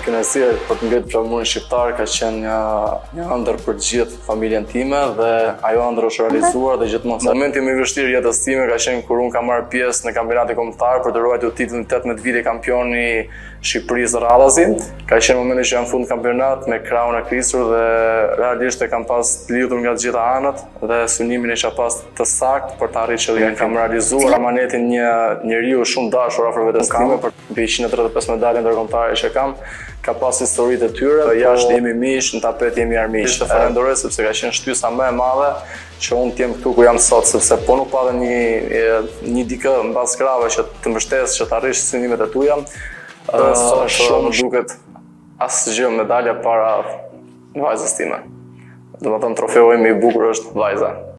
Kënaqësia për të ngritur flamurin shqiptar ka qenë një ëndër për gjithë familjen time dhe ajo ëndër është realizuar dhe gjithmonë. Momenti më i vështirë i jetës time ka qenë kur unë kam marrë pjesë në kampionatin kombëtar për të ruajtur titullin 18 vite kampioni Shqipërisë radhazi. Ka qenë momenti që jam fund kampionat me krahun e krisur dhe realisht e kam pas lidhur nga të gjitha anët dhe synimin e isha pas të saktë për të arritur qëllimin. Kam realizuar amanetin një njeriu shumë dashur afër vetes time për mbi 135 medalje ndërkombëtare që kam. Ka pas historitë e tyre, jashtë jemi miq, në tapet jemi armiq. Të falenderoj sepse ka qenë shtysa më e madhe që unë t'jem këtu ku jam sot, sepse po nuk pate një dikë mbas krave që të mbështes që të arrish synimet e tuja. Shumë duket asgjë medalja para vajzës time. Domethënë trofeu im i bukur është vajza.